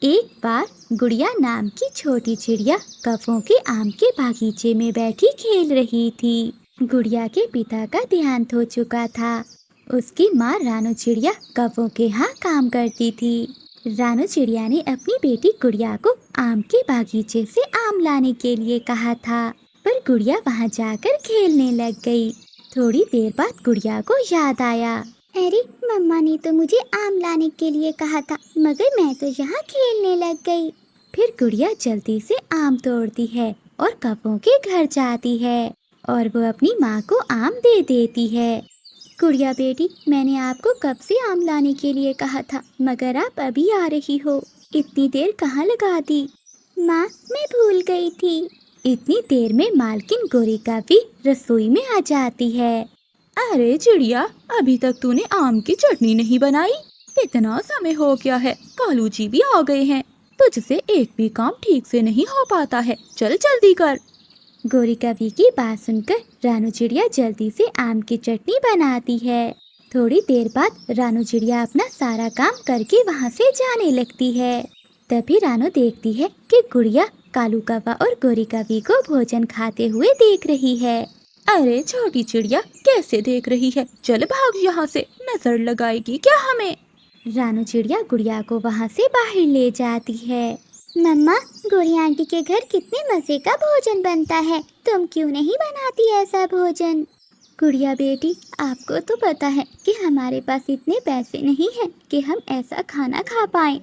एक बार गुड़िया नाम की छोटी चिड़िया कफों के आम के बागीचे में बैठी खेल रही थी। गुड़िया के पिता का देहांत हो चुका था। उसकी माँ रानू चिड़िया कफों के यहाँ काम करती थी। रानू चिड़िया ने अपनी बेटी गुड़िया को आम के बागीचे से आम लाने के लिए कहा था, पर गुड़िया वहाँ जाकर खेलने लग गई। थोड़ी देर बाद गुड़िया को याद आया, अरे मम्मा ने तो मुझे आम लाने के लिए कहा था, मगर मैं तो यहाँ खेलने लग गई। फिर गुड़िया जल्दी से आम तोड़ती है और कफों के घर जाती है और वो अपनी माँ को आम दे देती है। गुड़िया बेटी, मैंने आपको कब से आम लाने के लिए कहा था, मगर आप अभी आ रही हो। इतनी देर कहाँ लगा दी? माँ, मैं भूल गई थी। इतनी देर में मालकिन गोरिका भी रसोई में आ जाती है। अरे चिड़िया, अभी तक तूने आम की चटनी नहीं बनाई? इतना समय हो गया है, कालू जी भी आ गए हैं। तुझसे एक भी काम ठीक से नहीं हो पाता है, चल जल्दी कर। गोरिकावी की बात सुनकर रानू चिड़िया जल्दी से आम की चटनी बनाती है। थोड़ी देर बाद रानू चिड़िया अपना सारा काम करके वहाँ से जाने लगती है। तभी रानू देखती है कि गुड़िया कालू कौवा और गोरिकावी को भोजन खाते हुए देख रही है। अरे छोटी चिड़िया, कैसे देख रही है? चल भाग यहाँ से, नजर लगाएगी क्या हमें? रानू चिड़िया गुड़िया को वहाँ से बाहर ले जाती है। मम्मा, गोरी आंटी के घर कितने मजे का भोजन बनता है, तुम क्यों नहीं बनाती ऐसा भोजन? गुड़िया बेटी, आपको तो पता है कि हमारे पास इतने पैसे नहीं हैं कि हम ऐसा खाना खा पाएं।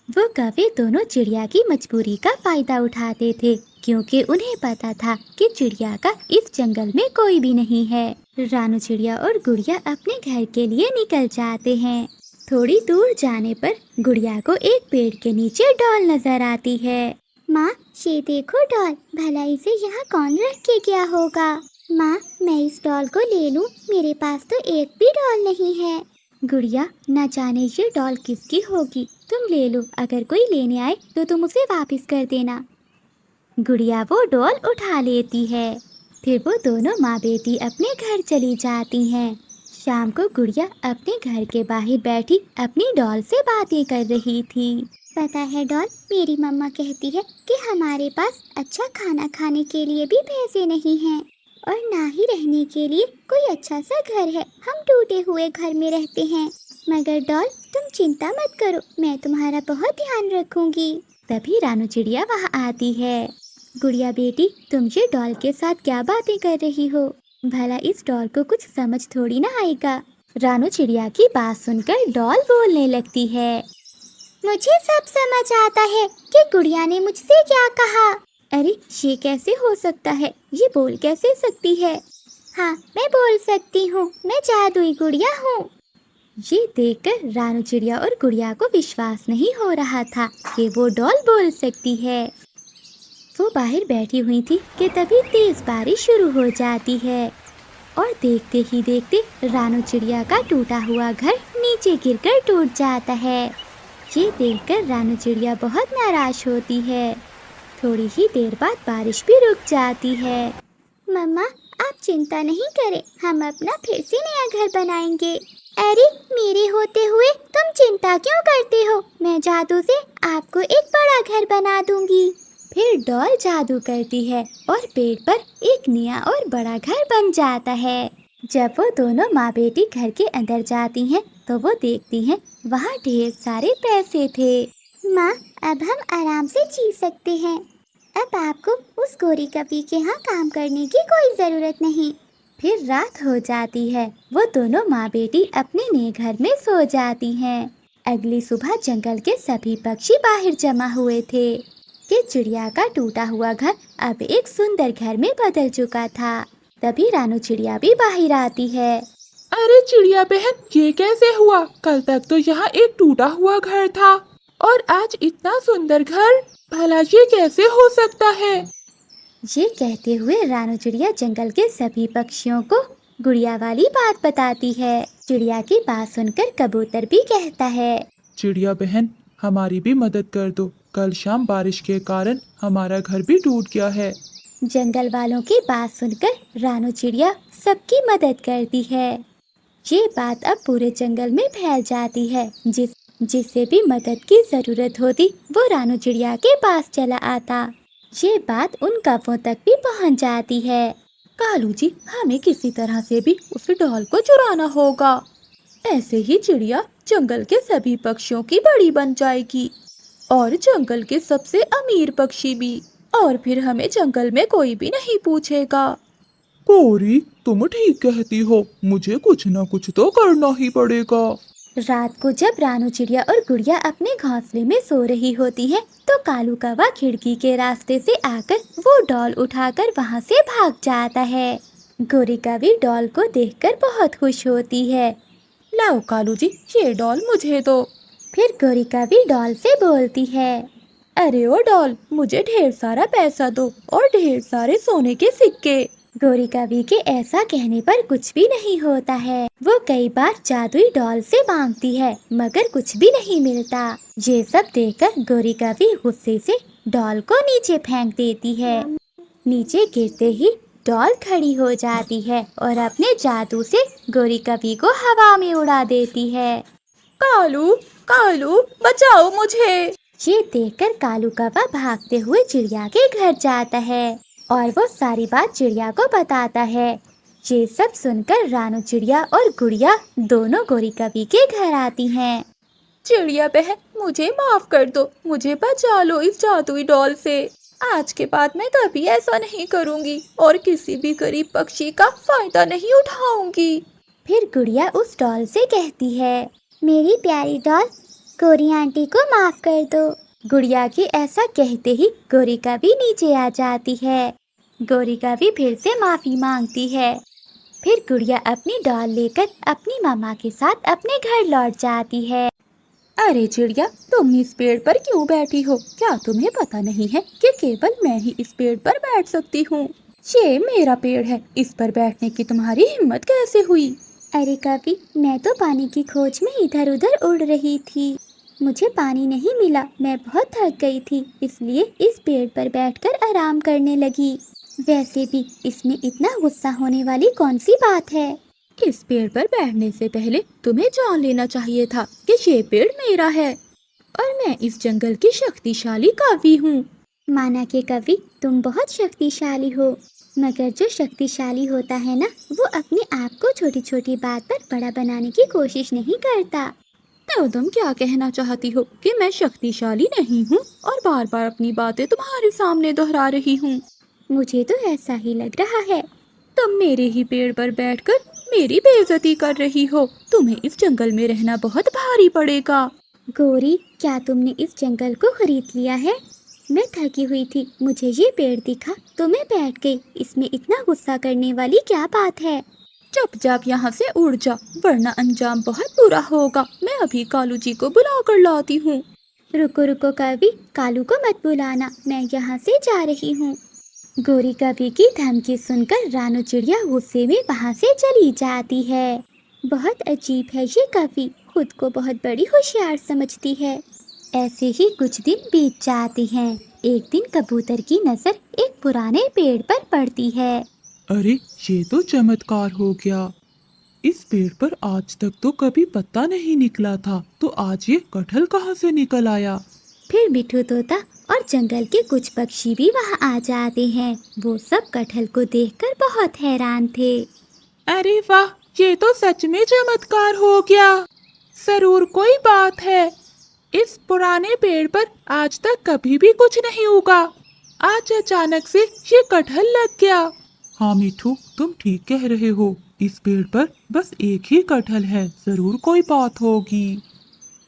वो कौवे दोनों चिड़िया की मजबूरी का फायदा उठाते थे, क्योंकि उन्हें पता था कि चिड़िया का इस जंगल में कोई भी नहीं है। रानू चिड़िया और गुड़िया अपने घर के लिए निकल जाते हैं। थोड़ी दूर जाने पर गुड़िया को एक पेड़ के नीचे डॉल नजर आती है। माँ, ये देखो डॉल, भला इसे यहाँ कौन रख के गया होगा? माँ, मैं इस डॉल को ले लूँ, मेरे पास तो एक भी डॉल नहीं है। गुड़िया, न जाने ये डॉल किसकी होगी, तुम ले लो, अगर कोई लेने आए तो तुम उसे वापस कर देना। गुड़िया वो डॉल उठा लेती है। फिर वो दोनों माँ बेटी अपने घर चली जाती हैं। शाम को गुड़िया अपने घर के बाहर बैठी अपनी डॉल से बातें कर रही थी। पता है डॉल, मेरी मम्मा कहती है कि हमारे पास अच्छा खाना खाने के लिए भी पैसे नहीं हैं और ना ही रहने के लिए कोई अच्छा सा घर है। हम टूटे हुए घर में रहते हैं। मगर डॉल, तुम चिंता मत करो, मैं तुम्हारा बहुत ध्यान रखूंगी। तभी रानू चिड़िया वहाँ आती है। गुड़िया बेटी, तुम ये डॉल के साथ क्या बातें कर रही हो? भला इस डॉल को कुछ समझ थोड़ी ना आएगा। रानू चिड़िया की बात सुनकर डॉल बोलने लगती है, मुझे सब समझ आता है कि गुड़िया ने मुझसे क्या कहा। अरे ये कैसे हो सकता है, ये बोल कैसे सकती है? हाँ, मैं बोल सकती हूँ, मैं जादुई गुड़िया हूँ। ये देखकर रानू चिड़िया और गुड़िया को विश्वास नहीं हो रहा था कि वो डॉल बोल सकती है। वो बाहर बैठी हुई थी कि तभी तेज बारिश शुरू हो जाती है और देखते ही देखते रानू चिड़िया का टूटा हुआ घर नीचे गिरकर टूट जाता है। ये देखकर रानू चिड़िया बहुत नाराज होती है। थोड़ी ही देर बाद बारिश भी रुक जाती है। मम्मा, आप चिंता नहीं करें, हम अपना फिर से नया घर बनाएंगे। अरे, मेरे होते हुए तुम चिंता क्यों करते हो? मैं जादू से आपको एक बड़ा घर बना दूंगी। फिर डॉल जादू करती है और पेड़ पर एक नया और बड़ा घर बन जाता है। जब वो दोनों माँ बेटी घर के अंदर जाती हैं, तो वो देखती हैं वहाँ ढेर सारे पैसे थे। माँ, अब हम आराम से जी सकते हैं। अब आपको उस गोरी कवि के यहाँ काम करने की कोई ज़रूरत नहीं। फिर रात हो जाती है। वो दोनों माँ बेटी अपने नए घर में सो जाती हैं। अगली सुबह जंगल के सभी पक्षी बाहर जमा हुए थे कि चिड़िया का टूटा हुआ घर अब एक सुंदर घर में बदल चुका था। तभी रानू चिड़िया भी बाहर आती है। अरे चिड़िया बहन, ये कैसे हुआ? कल तक तो यहाँ एक टूटा हुआ घर था और आज इतना सुंदर घर, भला ये कैसे हो सकता है? ये कहते हुए रानू चिड़िया जंगल के सभी पक्षियों को गुड़िया वाली बात बताती है। चिड़िया की बात सुनकर कबूतर भी कहता है, चिड़िया बहन, हमारी भी मदद कर दो, कल शाम बारिश के कारण हमारा घर भी टूट गया है। जंगल वालों की बात सुनकर रानू चिड़िया सबकी मदद करती है। ये बात अब पूरे जंगल में फैल जाती है, जिसे भी मदद की जरूरत होती वो रानू चिड़िया के पास चला आता। ये बात उन कौवों तक भी पहुंच जाती है। कालू जी, हमें किसी तरह से भी उस डॉल को चुराना होगा। ऐसे ही चिड़िया जंगल के सभी पक्षियों की बड़ी बन जाएगी और जंगल के सबसे अमीर पक्षी भी। और फिर हमें जंगल में कोई भी नहीं पूछेगा। गौरी, तुम ठीक कहती हो, मुझे कुछ न कुछ तो करना ही पड़ेगा। रात को जब रानू चिड़िया और गुड़िया अपने घोंसले में सो रही होती है तो कालू कौवा खिड़की के रास्ते से आकर वो डॉल उठाकर वहाँ से भाग जाता है। गोरी कौवी डॉल को देखकर बहुत खुश होती है। लाओ कालू जी, ये डॉल मुझे दो। फिर गोरी कौवी डॉल से बोलती है, अरे ओ डॉल, मुझे ढेर सारा पैसा दो और ढेर सारे सोने के सिक्के। गोरी कौवी के ऐसा कहने पर कुछ भी नहीं होता है। वो कई बार जादुई डॉल से मांगती है मगर कुछ भी नहीं मिलता। ये सब देखकर गोरी कौवी गुस्से से डॉल को नीचे फेंक देती है। नीचे गिरते ही डॉल खड़ी हो जाती है और अपने जादू से गोरी कौवी को हवा में उड़ा देती है। कालू, कालू, बचाओ मुझे। ये देखकर कालू कौवा भागते हुए चिड़िया के घर जाता है और वो सारी बात चिड़िया को बताता है। ये सब सुनकर रानू चिड़िया और गुड़िया दोनों गोरी कौवी के घर आती हैं। चिड़िया बहन, मुझे माफ कर दो, मुझे बचा लो इस जादुई डॉल से। आज के बाद मैं कभी ऐसा नहीं करूंगी और किसी भी गरीब पक्षी का फायदा नहीं उठाऊंगी। फिर गुड़िया उस डॉल से कहती है, मेरी प्यारी डॉल, गोरी आंटी को माफ कर दो। गुड़िया के ऐसा कहते ही गोरी कौवी नीचे आ जाती है। गोरी कौवी फिर से माफी मांगती है। फिर गुड़िया अपनी डॉल लेकर अपनी मामा के साथ अपने घर लौट जाती है। अरे चिड़िया, तुम इस पेड़ पर क्यों बैठी हो? क्या तुम्हें पता नहीं है कि केवल मैं ही इस पेड़ पर बैठ सकती हूँ? ये मेरा पेड़ है, इस पर बैठने की तुम्हारी हिम्मत कैसे हुई? अरे कौवी, मैं तो पानी की खोज में इधर उधर उड़ रही थी। मुझे पानी नहीं मिला, मैं बहुत थक गई थी, इसलिए इस पेड़ पर बैठकर आराम करने लगी। वैसे भी इसमें इतना गुस्सा होने वाली कौन सी बात है? इस पेड़ पर बैठने से पहले तुम्हें जान लेना चाहिए था कि ये पेड़ मेरा है और मैं इस जंगल की शक्तिशाली कौवी हूँ। माना कि कौवी, तुम बहुत शक्तिशाली हो, मगर जो शक्तिशाली होता है ना, वो अपने आप को छोटी छोटी बात पर बड़ा बनाने की कोशिश नहीं करता। तो तुम क्या कहना चाहती हो कि मैं शक्तिशाली नहीं हूँ और बार बार अपनी बातें तुम्हारे सामने दोहरा रही हूँ? मुझे तो ऐसा ही लग रहा है। तुम मेरे ही पेड़ पर बैठकर मेरी बेइज्जती कर रही हो। तुम्हें इस जंगल में रहना बहुत भारी पड़ेगा। गोरी, क्या तुमने इस जंगल को खरीद लिया है? मैं थकी हुई थी, मुझे ये पेड़ दिखा तो मैं बैठ गई। इसमें इतना गुस्सा करने वाली क्या बात है? चुपचाप यहाँ से उड़ जा, वरना अंजाम बहुत बुरा होगा। मैं अभी कालू जी को बुला कर लाती हूँ। रुको रुको कौवी, कालू को मत बुलाना, मैं यहाँ से जा रही हूँ। गोरी कौवी की धमकी सुनकर रानू चिड़िया गुस्से में वहाँ से चली जाती है। बहुत अजीब है ये कौवी, खुद को बहुत बड़ी होशियार समझती है। ऐसे ही कुछ दिन बीत जाते हैं। एक दिन कबूतर की नजर एक पुराने पेड़ पर पड़ती है। अरे, ये तो चमत्कार हो गया। इस पेड़ पर आज तक तो कभी पत्ता नहीं निकला था, तो आज ये कटहल कहाँ से निकल आया? फिर मिठू तोता और जंगल के कुछ पक्षी भी वहाँ आ जाते हैं। वो सब कटहल को देखकर बहुत हैरान थे। अरे वाह, ये तो सच में चमत्कार हो गया। जरूर कोई बात है। इस पुराने पेड़ पर आज तक कभी भी कुछ नहीं उगा, आज अचानक से ये कटहल लग गया। हाँ मिठू, तुम ठीक कह रहे हो। इस पेड़ पर बस एक ही कटहल है, जरूर कोई बात होगी।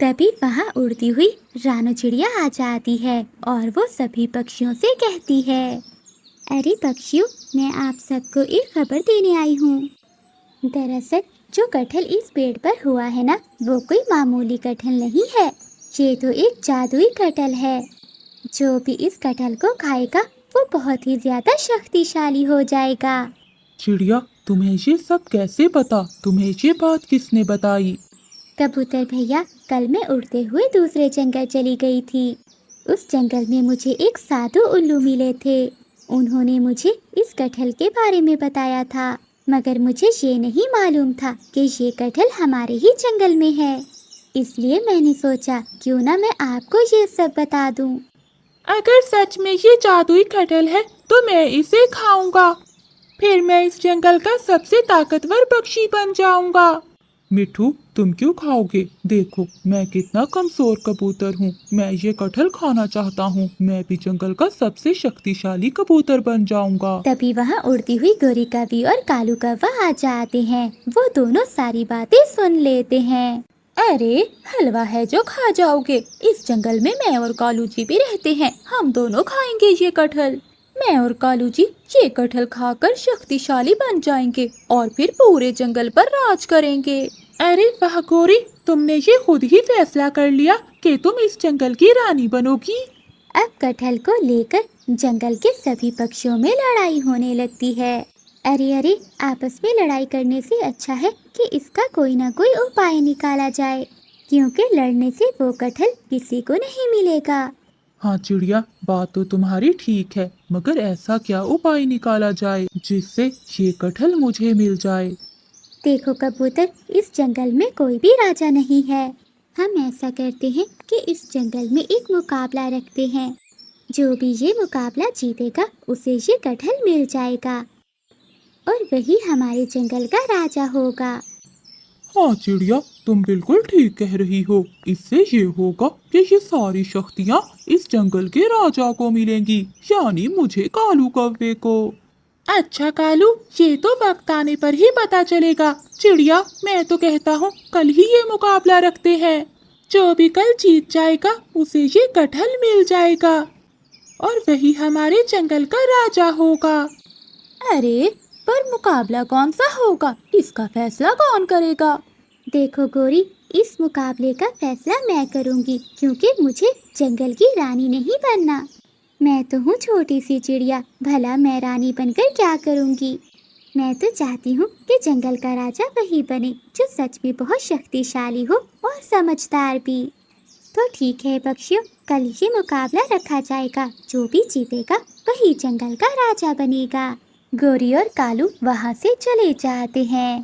तभी वहाँ उड़ती हुई रानू चिड़िया आ जाती है और वो सभी पक्षियों से कहती है, अरे पक्षियों, मैं आप सबको एक खबर देने आई हूँ। दरअसल जो कटहल इस पेड़ पर हुआ है ना, वो कोई मामूली कटहल नहीं है। ये तो एक जादुई कटहल है। जो भी इस कटहल को खाएगा वो बहुत ही ज्यादा शक्तिशाली हो जाएगा। चिड़िया, तुम्हें ये सब कैसे पता? तुम्हें ये बात किसने बताई? कबूतर भैया, कल मैं उड़ते हुए दूसरे जंगल चली गई थी। उस जंगल में मुझे एक साधु उल्लू मिले थे। उन्होंने मुझे इस कटहल के बारे में बताया था, मगर मुझे ये नहीं मालूम था कि ये कटहल हमारे ही जंगल में है। इसलिए मैंने सोचा क्यों ना मैं आपको ये सब बता दूं। अगर सच में ये जादुई कटहल है तो मैं इसे खाऊंगा। फिर मैं इस जंगल का सबसे ताकतवर पक्षी बन जाऊंगा। मिठू, तुम क्यों खाओगे? देखो मैं कितना कमजोर कबूतर हूँ। मैं ये कटहल खाना चाहता हूँ। मैं भी जंगल का सबसे शक्तिशाली कबूतर बन जाऊंगा। तभी वहाँ उड़ती हुई गोरी कौवी और कालू कौवा आ जाते हैं। वो दोनों सारी बातें सुन लेते हैं। अरे हलवा है जो खा जाओगे। इस जंगल में मैं और कालू जी भी रहते हैं, हम दोनों खाएंगे ये कटहल। मैं और कालू जी ये कटहल खाकर शक्तिशाली बन जाएंगे और फिर पूरे जंगल पर राज करेंगे। अरे वाह गोरी, तुमने ये खुद ही फैसला कर लिया कि तुम इस जंगल की रानी बनोगी। अब कटहल को लेकर जंगल के सभी पक्षियों में लड़ाई होने लगती है। अरे अरे, आपस में लड़ाई करने से अच्छा है कि इसका कोई ना कोई उपाय निकाला जाए, क्योंकि लड़ने से वो कटहल किसी को नहीं मिलेगा। हाँ चिड़िया, बात तो तुम्हारी ठीक है, मगर ऐसा क्या उपाय निकाला जाए जिससे ये कटहल मुझे मिल जाए? देखो कबूतर, इस जंगल में कोई भी राजा नहीं है। हम ऐसा करते हैं कि इस जंगल में एक मुकाबला रखते हैं। जो भी ये मुकाबला जीतेगा उसे ये कटहल मिल जाएगा और वही हमारे जंगल का राजा होगा। हाँ चिड़िया, तुम बिल्कुल ठीक कह रही हो। इससे ये होगा कि ये सारी शक्तियाँ इस जंगल के राजा को मिलेंगी, यानी मुझे, कालू कौवे को। अच्छा कालू, ये तो वक्त आने पर ही पता चलेगा। चिड़िया, मैं तो कहता हूँ कल ही ये मुकाबला रखते हैं। जो भी कल जीत जाएगा उसे ये कटहल मिल जाएगा और वही हमारे जंगल का राजा होगा। अरे पर मुकाबला कौन सा होगा, इसका फैसला कौन करेगा? देखो गोरी, इस मुकाबले का फैसला मैं करूंगी, क्योंकि मुझे जंगल की रानी नहीं बनना। मैं तो हूँ छोटी सी चिड़िया, भला मैं रानी बनकर क्या करूंगी। मैं तो चाहती हूँ कि जंगल का राजा वही बने जो सच में बहुत शक्तिशाली हो और समझदार भी। तो ठीक है पक्षियों, कल ये मुकाबला रखा जाएगा। जो भी जीतेगा वही जंगल का राजा बनेगा। गोरी और कालू वहाँ से चले जाते हैं।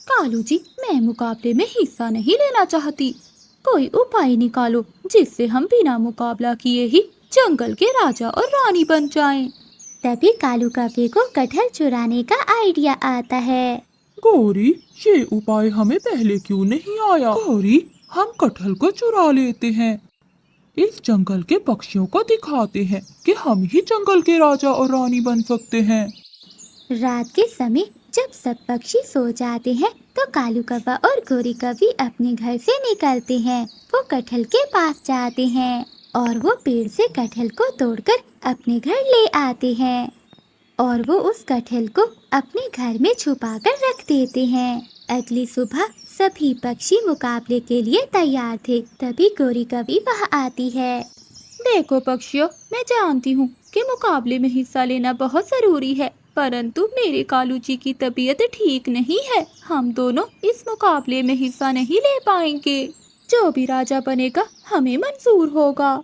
कालू जी, मैं मुकाबले में हिस्सा नहीं लेना चाहती। कोई उपाय निकालो जिससे हम बिना मुकाबला किए ही जंगल के राजा और रानी बन जाएं। तभी कालू कौवे को कटहल चुराने का आइडिया आता है। गौरी, ये उपाय हमें पहले क्यों नहीं आया? गौरी, हम कटहल को चुरा लेते हैं। इस जंगल के पक्षियों को दिखाते हैं कि हम ही जंगल के राजा और रानी बन सकते हैं। रात के समय जब सब पक्षी सो जाते हैं तो कालू कौवा और गोरी कौवी अपने घर से निकलते हैं। वो कटहल के पास जाते हैं और वो पेड़ से कटहल को तोड़कर अपने घर ले आते हैं और वो उस कटहल को अपने घर में छुपाकर रख देते हैं। अगली सुबह सभी पक्षी मुकाबले के लिए तैयार थे। तभी गोरी कौवी वहाँ आती है। देखो पक्षियों, मैं जानती हूँ कि मुकाबले में हिस्सा लेना बहुत जरूरी है, परंतु मेरे कालू जी की तबीयत ठीक नहीं है। हम दोनों इस मुकाबले में हिस्सा नहीं ले पाएंगे। जो भी राजा बनेगा हमें मंजूर होगा।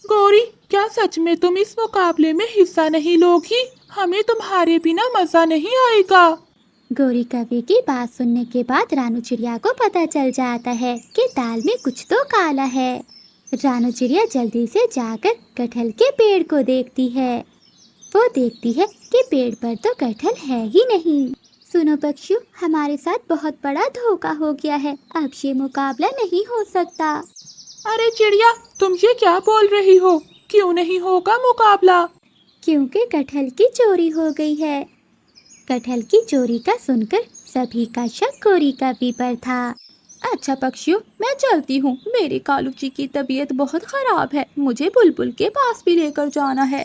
गौरी, क्या सच में तुम इस मुकाबले में हिस्सा नहीं लोगी? हमें तुम्हारे बिना मजा नहीं आएगा। गोरी कौवे की बात सुनने के बाद रानू चिड़िया को पता चल जाता है कि दाल में कुछ तो काला है। रानू चिड़िया जल्दी से जाकर कटहल के पेड़ को देखती है। वो देखती है कि पेड़ पर तो कटहल है ही नहीं। सुनो पक्षियों, हमारे साथ बहुत बड़ा धोखा हो गया है। अब ये मुकाबला नहीं हो सकता। अरे चिड़िया, तुम ये क्या बोल रही हो? क्यों नहीं होगा मुकाबला? क्योंकि कटहल की चोरी हो गई है। कटहल की चोरी का सुनकर सभी का शक गोरी कौवी पर था। अच्छा पक्षियों, मैं चलती हूँ। मेरे कालू जी की तबीयत बहुत खराब है, मुझे बुलबुल के पास भी लेकर जाना है।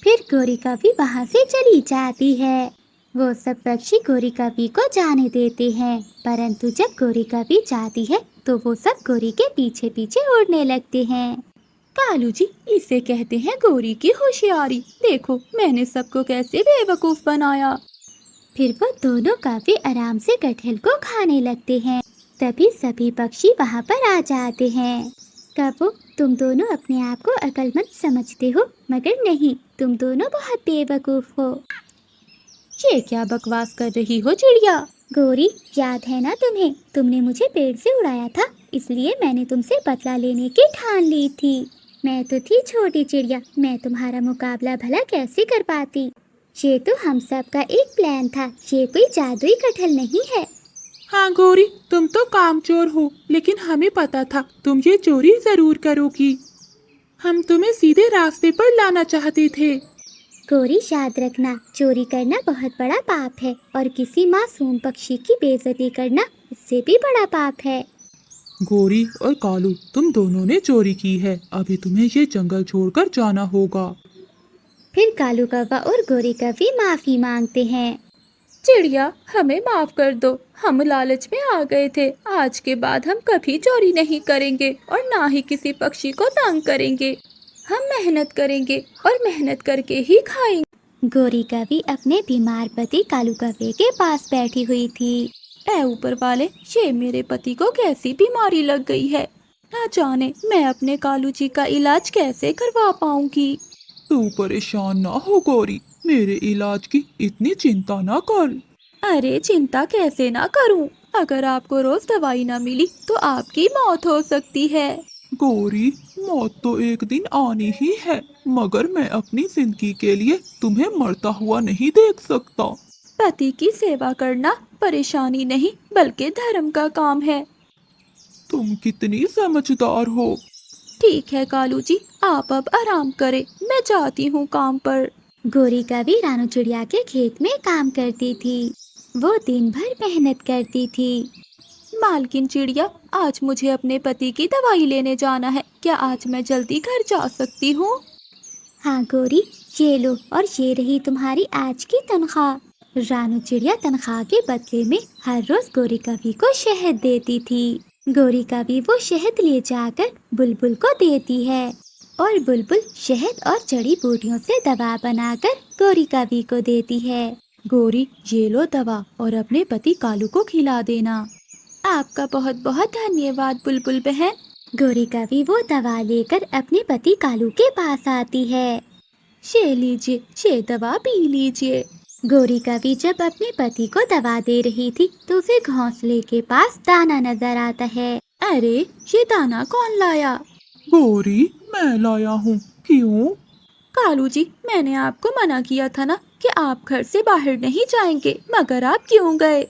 फिर गोरी कौवी वहाँ से चली जाती है। वो सब पक्षी गोरी कौवी को जाने देते हैं, परंतु जब गोरी कौवी जाती है तो वो सब गोरी के पीछे पीछे उड़ने लगते हैं। कालू जी, इसे कहते हैं गोरी की होशियारी। देखो मैंने सबको कैसे बेवकूफ बनाया। फिर वो दोनों काफी आराम से कटहल को खाने लगते हैं। तभी सभी पक्षी वहाँ पर आ जाते हैं। कबो, तुम दोनों अपने आप को अक्लमंद समझते हो, मगर नहीं, तुम दोनों बहुत बेवकूफ हो। ये क्या बकवास कर रही हो चिड़िया? गोरी, याद है ना तुम्हें? तुमने मुझे पेड़ से उड़ाया था इसलिए मैंने तुमसे बदला लेने की ठान ली थी। मैं तो थी छोटी चिड़िया, मैं तुम्हारा मुकाबला भला कैसे कर पाती। ये तो हम सब का एक प्लान था, ये कोई जादुई कटहल नहीं है। हाँ गौरी, तुम तो कामचोर हो, लेकिन हमें पता था तुम ये चोरी जरूर करोगी। हम तुम्हें सीधे रास्ते पर लाना चाहते थे। गौरी, याद रखना, चोरी करना बहुत बड़ा पाप है और किसी मासूम पक्षी की बेइज्जती करना इससे भी बड़ा पाप है। गौरी और कालू, तुम दोनों ने चोरी की है, अभी तुम्हें ये जंगल छोड़कर जाना होगा। फिर कालू कौवा और गौरी कौवी माफी मांगते हैं। चिड़िया, हमें माफ कर दो, हम लालच में आ गए थे। आज के बाद हम कभी चोरी नहीं करेंगे और ना ही किसी पक्षी को तंग करेंगे। हम मेहनत करेंगे और मेहनत करके ही खाएंगे। गौरी कौवी अपने बीमार पति कालू कौवे के पास बैठी हुई थी। ऐ ऊपर वाले, ये मेरे पति को कैसी बीमारी लग गई है, ना जाने मैं अपने कालू जी का इलाज कैसे करवा पाऊंगी। तू परेशान ना हो गौरी, मेरे इलाज की इतनी चिंता ना कर। अरे चिंता कैसे ना करूं, अगर आपको रोज दवाई ना मिली तो आपकी मौत हो सकती है। गौरी, मौत तो एक दिन आनी ही है, मगर मैं अपनी जिंदगी के लिए तुम्हें मरता हुआ नहीं देख सकता। पति की सेवा करना परेशानी नहीं बल्कि धर्म का काम है। तुम कितनी समझदार हो। ठीक है कालू जी, आप अब आराम करें, मैं जाती हूँ काम पर। गौरी कौवी रानू चिड़िया के खेत में काम करती थी। वो दिन भर मेहनत करती थी। मालकिन चिड़िया, आज मुझे अपने पति की दवाई लेने जाना है, क्या आज मैं जल्दी घर जा सकती हूँ? हाँ गौरी, ये लो, और ये रही तुम्हारी आज की तनख्वाह। रानू चिड़िया तनख्वाह के बदले में हर रोज गौरी कौवी को शहद देती थी। गौरी कौवी वो शहद ले जाकर बुलबुल को देती है और बुलबुल शहद और जड़ी बूटियों से दवा बनाकर गौरी कौवी को देती है। गौरी, ये लो दवा और अपने पति कालू को खिला देना। आपका बहुत बहुत धन्यवाद बुलबुल बहन। गौरी कौवी वो दवा लेकर अपने पति कालू के पास आती है। ये लीजिए, ये दवा पी लीजिए। गौरी कौवी जब अपने पति को दवा दे रही थी तो उसे घोंसले के पास दाना नजर आता है। अरे, ये दाना कौन लाया? गौरी, मैं लाया हूँ। क्यों? कालू जी, मैंने आपको मना किया था ना कि आप घर से बाहर नहीं जाएंगे, मगर आप क्यों गए?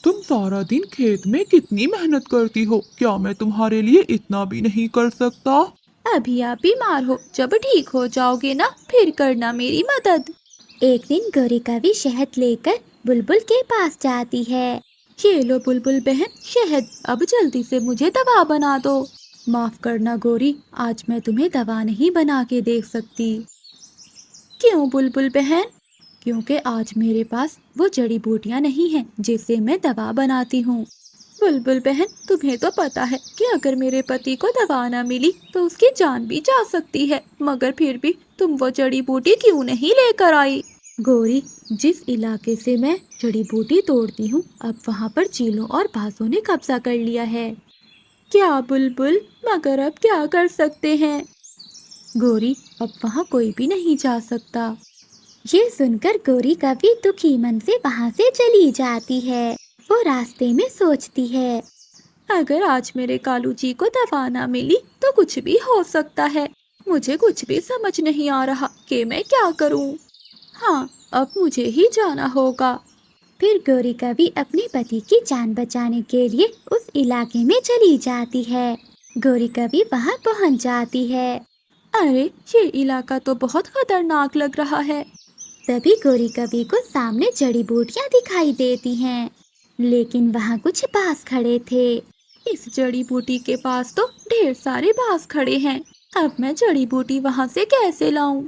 तुम सारा दिन खेत में कितनी मेहनत करती हो, क्या मैं तुम्हारे लिए इतना भी नहीं कर सकता? अभी आप बीमार हो, जब ठीक हो जाओगे ना फिर करना मेरी मदद। एक दिन गौरी कौवी शहद लेकर बुलबुल के पास जाती है। ये लो बुलबुल बहन शहद, अब जल्दी से मुझे दवा बना दो। माफ करना गौरी, आज मैं तुम्हें दवा नहीं बना के दे सकती। क्यों बुलबुल बहन? क्योंकि आज मेरे पास वो जड़ी बूटियां नहीं हैं जिससे मैं दवा बनाती हूँ। बुलबुल बहन, तुम्हें तो पता है कि अगर मेरे पति को दवा न मिली तो उसकी जान भी जा सकती है, मगर फिर भी तुम वो जड़ी बूटी क्यों नहीं लेकर आई? गौरी, जिस इलाके से मैं जड़ी बूटी तोड़ती हूँ अब वहाँ पर चीलों और बाजों ने कब्जा कर लिया है। क्या बुलबुल, मगर अब क्या कर सकते हैं? गौरी, अब वहाँ कोई भी नहीं जा सकता। ये सुनकर गौरी कौवी दुखी मन से वहाँ से चली जाती है। वो रास्ते में सोचती है, अगर आज मेरे कालू जी को दवा ना मिली तो कुछ भी हो सकता है। मुझे कुछ भी समझ नहीं आ रहा कि मैं क्या करूं। हाँ, अब मुझे ही जाना होगा। फिर गौरी कौवी अपने पति की जान बचाने के लिए उस इलाके में चली जाती है। गौरी कौवी वहाँ पहुँच जाती है। अरे, ये इलाका तो बहुत खतरनाक लग रहा है। तभी गौरी कौवी को सामने जड़ी बूटियाँ दिखाई देती हैं, लेकिन वहाँ कुछ बांस खड़े थे। इस जड़ी बूटी के पास तो ढेर सारे बांस खड़े हैं, अब मैं जड़ी बूटी वहाँ से कैसे लाऊं?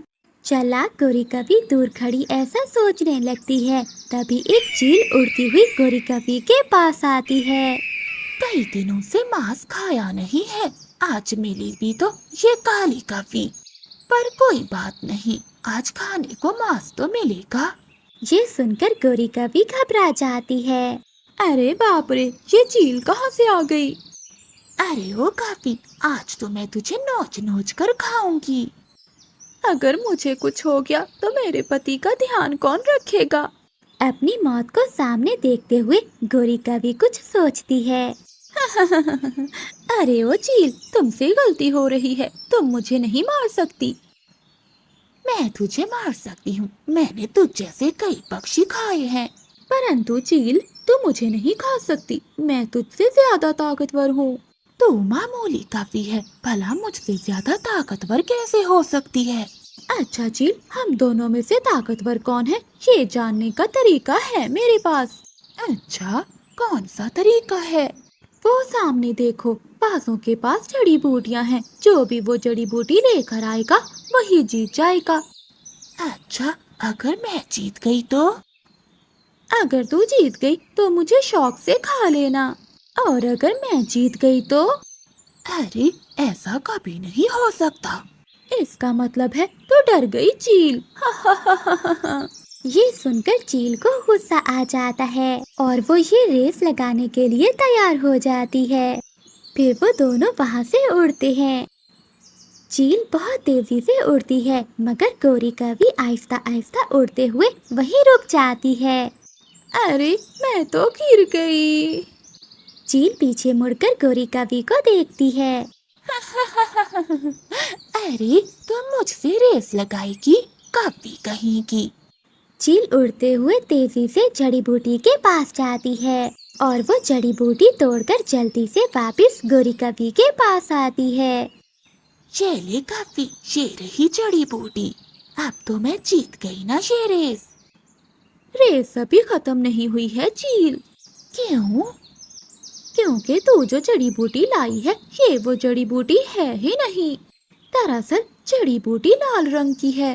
चालाक गौरी कौवी दूर खड़ी ऐसा सोचने लगती है। तभी एक चील उड़ती हुई गौरी कौवी के पास आती है। कई दिनों से मांस खाया नहीं है, आज मिली भी तो ये काली कौवी, पर कोई बात नहीं, आज खाने को मांस तो मिलेगा। ये सुनकर गौरी कौवी घबरा जाती है। अरे बाप रे, ये चील कहाँ से आ गई? अरे ओ कौवी, आज तो मैं तुझे नोच नोच कर खाऊंगी। अगर मुझे कुछ हो गया तो मेरे पति का ध्यान कौन रखेगा? अपनी मौत को सामने देखते हुए गौरी कौवी कुछ सोचती है। अरे ओ चील, तुमसे गलती हो रही है, तुम मुझे नहीं मार सकती। मैं तुझे मार सकती हूँ, मैंने तुझ जैसे कई पक्षी खाए हैं। परंतु चील, तू मुझे नहीं खा सकती, मैं तुझसे ज्यादा ताकतवर हूँ। तू मामूली काफी है, भला मुझसे ज्यादा ताकतवर कैसे हो सकती है? अच्छा चील, हम दोनों में से ताकतवर कौन है, ये जानने का तरीका है मेरे पास। अच्छा, कौन सा तरीका है? वो सामने देखो, बाजों के पास जड़ी बूटियाँ हैं, जो भी वो जड़ी बूटी लेकर आएगा वही जीत जाएगा। अच्छा, अगर मैं जीत गई तो? अगर तू जीत गई तो मुझे शौक से खा लेना, और अगर मैं जीत गई तो? अरे, ऐसा कभी नहीं हो सकता। इसका मतलब है तू डर गई चील। ये सुनकर चील को गुस्सा आ जाता है और वो ये रेस लगाने के लिए तैयार हो जाती है। फिर वो दोनों वहाँ से उड़ते हैं। चील बहुत तेजी से उड़ती है, मगर गोरी कभी आहिस्ता आहिस्ता उड़ते हुए वहीं रुक जाती है। अरे, मैं तो गिर गई। चील पीछे मुड़कर गोरी कवि को देखती है। अरे, तुम मुझसे रेस लगाएगी, कभी कहीं की। चील उड़ते हुए तेजी से जड़ी बूटी के पास जाती है और वो जड़ी बूटी तोड़कर जल्दी से वापस गोरी कवि के पास आती है। ये ले काफी, ये रही जड़ी बूटी। अब तो मैं जीत गई ना ये रेस। रेस अभी खत्म नहीं हुई है चील। क्यों? क्योंकि तू जो जड़ी बूटी लाई है, ये वो जड़ी बूटी है ही नहीं। दरअसल जड़ी बूटी लाल रंग की है।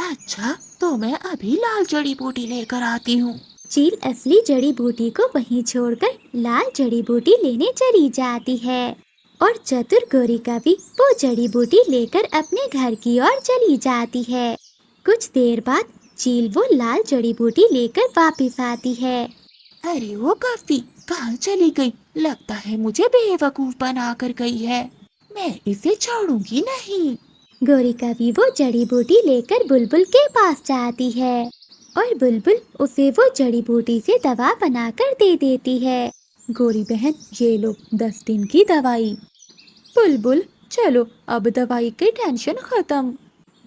अच्छा, तो मैं अभी लाल जड़ी बूटी लेकर आती हूँ। चील असली जड़ी बूटी को वहीं छोड़कर लाल जड़ी बूटी लेने चली जाती है और चतुर गोरी कवि वो जड़ी बूटी लेकर अपने घर की ओर चली जाती है। कुछ देर बाद चील वो लाल जड़ी बूटी लेकर वापस आती है। अरे वो काफी, कहाँ चली गई? लगता है मुझे बेवकूफ बना कर गई है। मैं इसे छोड़ूंगी नहीं। गोरी कवि वो जड़ी बूटी लेकर बुलबुल के पास जाती है और बुलबुल उसे वो जड़ी बूटी से दवा बनाकर दे देती है। गोरी बहन, ये लो 10 दिन की दवाई। बुलबुल, चलो अब दवाई की टेंशन खत्म।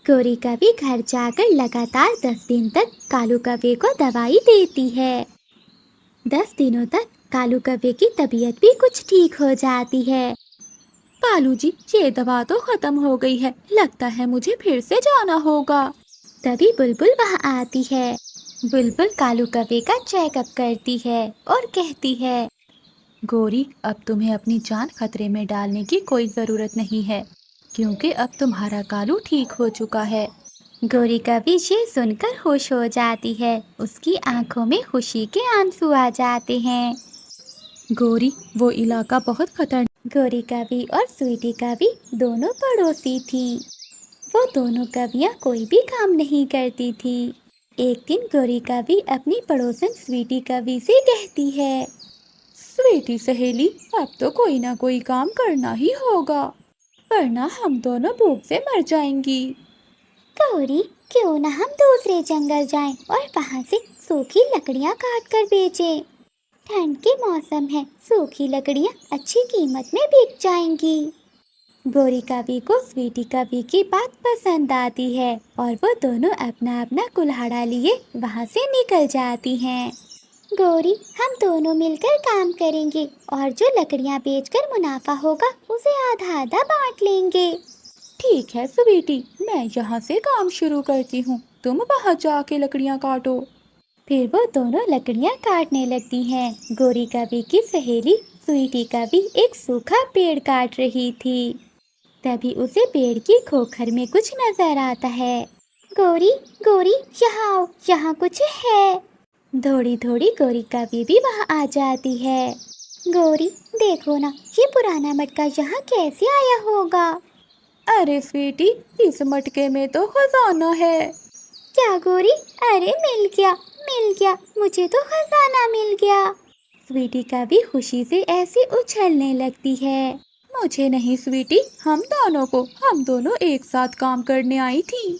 गोरी कवि घर जाकर लगातार 10 दिन तक कालू कव्वे को दवाई देती है। 10 दिनों तक कालू कव्वे की तबीयत भी कुछ ठीक हो जाती है। कालू जी, ये दवा तो खत्म हो गई है, लगता है मुझे फिर से जाना होगा। तभी बुलबुल वहाँ आती है। बुलबुल कालू कव्वे का चेकअप करती है और कहती है, गोरी, अब तुम्हें अपनी जान खतरे में डालने की कोई ज़रूरत नहीं है, क्योंकि अब तुम्हारा कालू ठीक हो चुका है। गोरी कवि ये सुनकर खुश हो जाती है। उसकी आंखों में खुशी के आंसू आ जाते हैं। गोरी, वो इलाका बहुत खतरनाक। गोरी कवि और स्वीटी कवि दोनों पड़ोसी थी। वो दोनों कवियाँ कोई भी काम नहीं करती थी। एक दिन गोरी कवि अपनी पड़ोसन स्वीटी कवि से कहती है, स्वीटी सहेली, अब तो कोई ना कोई काम करना ही होगा, वरना हम दोनों भूख से मर जाएंगी। गौरी, क्यों ना हम दूसरे जंगल जाएं और वहाँ से सूखी लकड़ियाँ काट कर बेचें। ठंड के मौसम है, सूखी लकड़ियाँ अच्छी कीमत में बिक जाएंगी। गोरी कवि को स्वीटी कवि की बात पसंद आती है और वो दोनों अपना अपना कुल्हाड़ा लिए वहाँ से निकल जाती हैं। गौरी, हम दोनों मिलकर काम करेंगे और जो लकड़ियाँ बेचकर मुनाफा होगा उसे आधा आधा बांट लेंगे। ठीक है स्वीटी, मैं यहाँ से काम शुरू करती हूँ, तुम वहाँ जाके लकड़ियाँ काटो। फिर वो दोनों लकड़ियाँ काटने लगती हैं। गोरी कवि की सहेली स्वीटी कवि एक सूखा पेड़ काट रही थी। तभी उसे पेड़ की खोखर में कुछ नजर आता है। गोरी, गोरी, यहाँ आओ, यहाँ कुछ है। थोड़ी थोड़ी गोरी कवि भी वहाँ आ जाती है। गोरी, देखो ना, ये पुराना मटका यहाँ कैसे आया होगा। अरे स्वीटी, इस मटके में तो खजाना है। क्या गोरी? अरे मिल गया, मिल गया, मुझे तो खजाना मिल गया। स्वीटी कवि खुशी से ऐसे उछलने लगती है। मुझे नहीं स्वीटी, हम दोनों एक साथ काम करने आई थी,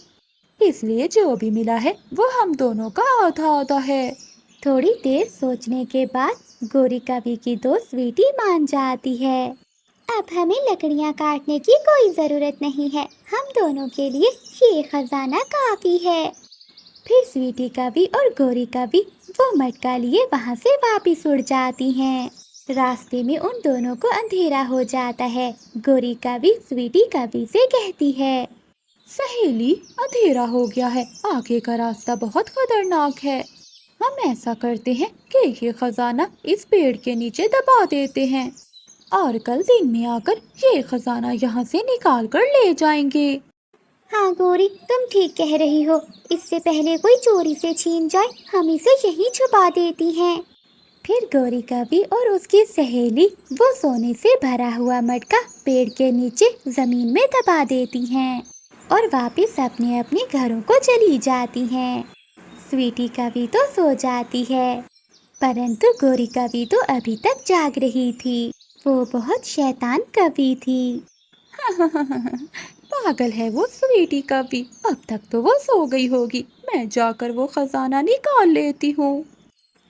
इसलिए जो भी मिला है वो हम दोनों का आधा आधा है। थोड़ी देर सोचने के बाद गोरी कवि की दोस्त स्वीटी मान जाती है। अब हमें लकड़ियाँ काटने की कोई ज़रूरत नहीं है, हम दोनों के लिए ये खजाना काफ़ी है। फिर स्वीटी कवि और गोरी कवि वो मटका लिए वहाँ से वापिस उड़ जाती हैं। रास्ते में उन दोनों को अंधेरा हो जाता है। गोरी कवि स्वीटी कवि से कहती है, सहेली, अंधेरा हो गया है, आगे का रास्ता बहुत खतरनाक है। हम ऐसा करते हैं कि ये खजाना इस पेड़ के नीचे दबा देते हैं और कल दिन में आकर ये खजाना यहाँ से निकाल कर ले जाएंगे। हाँ गोरी, तुम ठीक कह रही हो। इससे पहले कोई चोरी से छीन जाए, हम इसे यहीं छुपा देती हैं। फिर गोरी कवि और उसकी सहेली वो सोने से भरा हुआ मटका पेड़ के नीचे जमीन में दबा देती हैं और वापस अपने अपने घरों को चली जाती हैं। स्वीटी कवि तो सो जाती है, परंतु गोरी कवि तो अभी तक जाग रही थी। वो बहुत शैतान कवि थी। पागल है वो स्वीटी कवि, अब तक तो वो सो गई होगी। मैं जाकर वो खजाना निकाल लेती हूँ।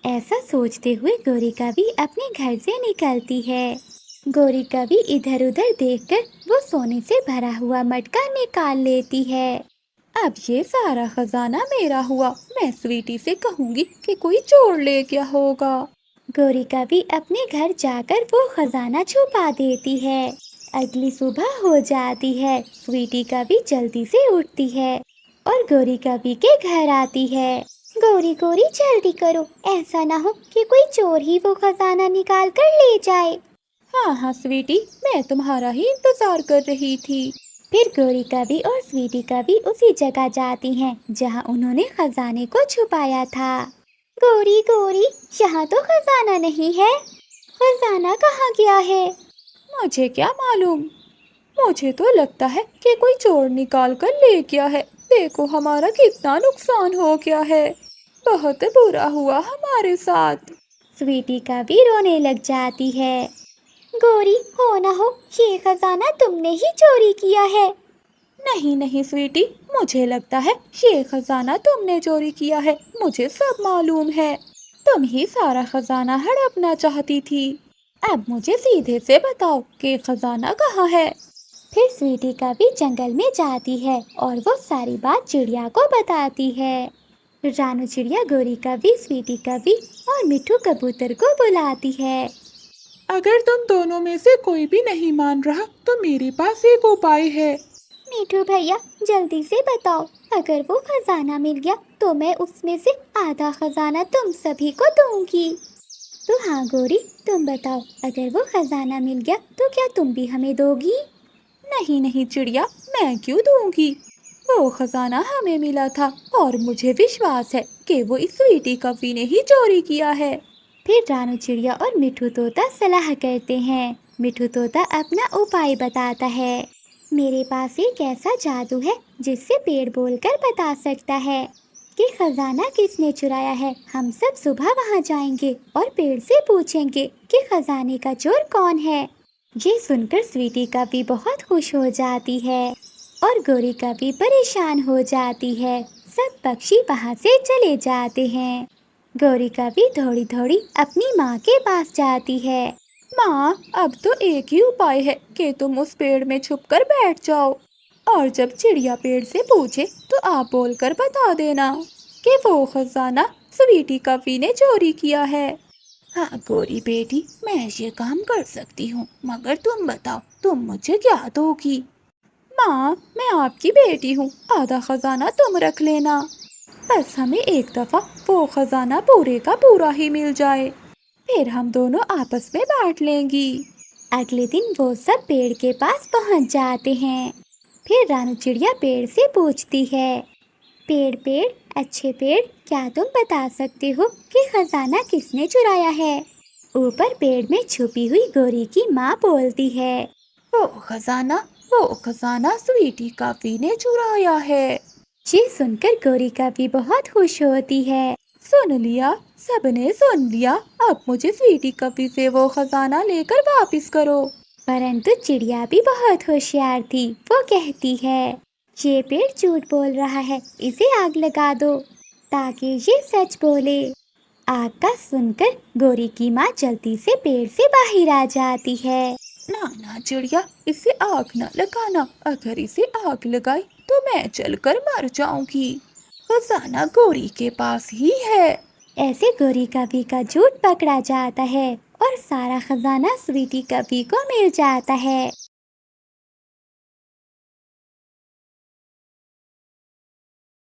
ऐसा सोचते हुए गोरी कवि अपने घर से निकलती है। गोरी कवि इधर उधर देखकर वो सोने से भरा हुआ मटका निकाल लेती है। अब ये सारा खजाना मेरा हुआ। मैं स्वीटी से कहूँगी कि कोई चोर ले गया होगा। गोरी कवि अपने घर जाकर वो खजाना छुपा देती है। अगली सुबह हो जाती है। स्वीटी कवि जल्दी से उठती है और गोरी कवि के घर आती है। गोरी गोरी जल्दी करो, ऐसा ना हो कि कोई चोर ही वो खजाना निकाल कर ले जाए। हाँ हाँ स्वीटी, मैं तुम्हारा ही इंतजार कर रही थी। फिर गोरी कवि और स्वीटी कवि उसी जगह जाती हैं जहाँ उन्होंने खजाने को छुपाया था। गोरी गोरी, यहाँ तो खजाना नहीं है। खजाना कहाँ गया है? मुझे क्या मालूम, मुझे तो लगता है कि कोई चोर निकाल कर ले गया है। देखो हमारा कितना नुकसान हो गया है, बहुत बुरा हुआ हमारे साथ। स्वीटी कवि रोने लग जाती है। गोरी, हो ना हो ये खजाना तुमने ही चोरी किया है। नहीं नहीं स्वीटी, मुझे लगता है ये खजाना तुमने चोरी किया है। मुझे सब मालूम है, तुम ही सारा खजाना हड़पना चाहती थी। अब मुझे सीधे से बताओ कि खजाना कहाँ है। फिर स्वीटी कवि जंगल में जाती है और वो सारी बात चिड़िया को बताती है। रानू चिड़िया गोरी कवि, स्वीटी कवि और मिठू कबूतर को बुलाती है। अगर तुम दोनों में से कोई भी नहीं मान रहा तो मेरे पास एक उपाय है। मिठू भैया, जल्दी से बताओ, अगर वो खजाना मिल गया तो मैं उसमें से आधा खजाना तुम सभी को दूंगी। तो हाँ गोरी, तुम बताओ, अगर वो खजाना मिल गया तो क्या तुम भी हमें दोगी? नहीं नहीं चिड़िया, मैं क्यों दूंगी। वो खजाना हमें मिला था और मुझे विश्वास है कि वो इस स्वीटी कवि ने ही चोरी किया है। फिर रानू चिड़िया और मिठू तोता सलाह करते हैं। मिठू तोता अपना उपाय बताता है। मेरे पास एक ऐसा जादू है जिससे पेड़ बोलकर बता सकता है कि खजाना किसने चुराया है। हम सब सुबह वहाँ जाएंगे और पेड़ से पूछेंगे कि खजाने का चोर कौन है। ये सुनकर स्वीटी कवि बहुत खुश हो जाती है और गोरी कवि परेशान हो जाती है। सब पक्षी वहाँ से चले जाते हैं। गोरी कवि थोड़ी थोड़ी अपनी माँ के पास जाती है। माँ, अब तो एक ही उपाय है कि तुम उस पेड़ में छुपकर बैठ जाओ और जब चिड़िया पेड़ से पूछे तो आप बोलकर बता देना कि वो खजाना स्वीटी कवि ने चोरी किया है। हाँ गोरी बेटी, मैं ये काम कर सकती हूँ, मगर तुम बताओ, तुम मुझे क्या दोगी? माँ, मैं आपकी बेटी हूँ, आधा खजाना तुम रख लेना, बस हमें एक दफ़ा वो खजाना पूरे का पूरा ही मिल जाए, फिर हम दोनों आपस में बांट लेंगी। अगले दिन वो सब पेड़ के पास पहुंच जाते हैं। फिर रानू चिड़िया पेड़ से पूछती है, पेड़ पेड़, अच्छे पेड़, क्या तुम बता सकते हो कि खजाना किसने चुराया है? ऊपर पेड़ में छुपी हुई गोरी की माँ बोलती है, वो खजाना स्वीटी कवि ने चुराया है। ये सुनकर गोरी कवि बहुत खुश होती है। सुन लिया, सबने सुन लिया, अब मुझे स्वीटी कवि से वो खजाना लेकर वापस करो। परंतु चिड़िया भी बहुत होशियार थी। वो कहती है, ये पेड़ झूठ बोल रहा है, इसे आग लगा दो ताकि ये सच बोले। आग का सुनकर गोरी की माँ जल्दी से पेड़ से बाहर आ जाती है। ना चिड़िया, इसे आग न लगाना, अगर इसे आग लगाई तो मैं जलकर मर जाऊंगी। खजाना गोरी के पास ही है। ऐसे गोरी कवि का झूठ पकड़ा जाता है और सारा खजाना स्वीटी कवि को मिल जाता है।